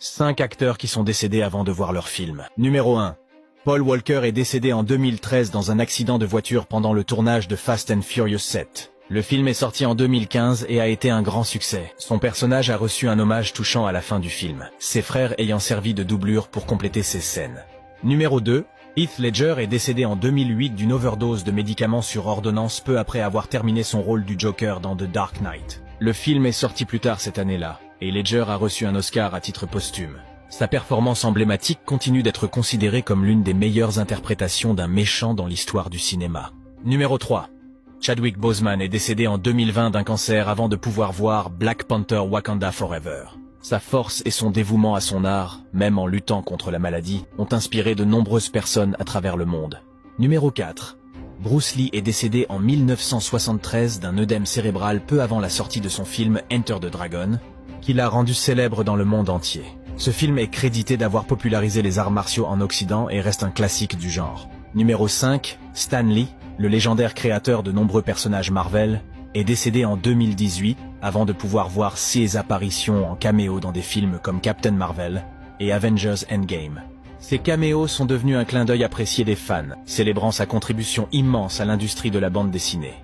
5 acteurs qui sont décédés avant de voir leur film. Numéro 1. Paul Walker est décédé en 2013 dans un accident de voiture pendant le tournage de Fast and Furious 7. Le film est sorti en 2015 et a été un grand succès. Son personnage a reçu un hommage touchant à la fin du film, ses frères ayant servi de doublure pour compléter ses scènes. Numéro 2. Heath Ledger est décédé en 2008 d'une overdose de médicaments sur ordonnance peu après avoir terminé son rôle du Joker dans The Dark Knight. Le film est sorti plus tard cette année-là, et Ledger a reçu un Oscar à titre posthume. Sa performance emblématique continue d'être considérée comme l'une des meilleures interprétations d'un méchant dans l'histoire du cinéma. Numéro 3. Chadwick Boseman est décédé en 2020 d'un cancer avant de pouvoir voir Black Panther Wakanda Forever. Sa force et son dévouement à son art, même en luttant contre la maladie, ont inspiré de nombreuses personnes à travers le monde. Numéro 4. Bruce Lee est décédé en 1973 d'un œdème cérébral peu avant la sortie de son film Enter the Dragon, qui l'a rendu célèbre dans le monde entier. Ce film est crédité d'avoir popularisé les arts martiaux en Occident et reste un classique du genre. Numéro 5. Stan Lee, le légendaire créateur de nombreux personnages Marvel, est décédé en 2018 avant de pouvoir voir ses apparitions en caméo dans des films comme Captain Marvel et Avengers Endgame. Ces caméos sont devenus un clin d'œil apprécié des fans, célébrant sa contribution immense à l'industrie de la bande dessinée.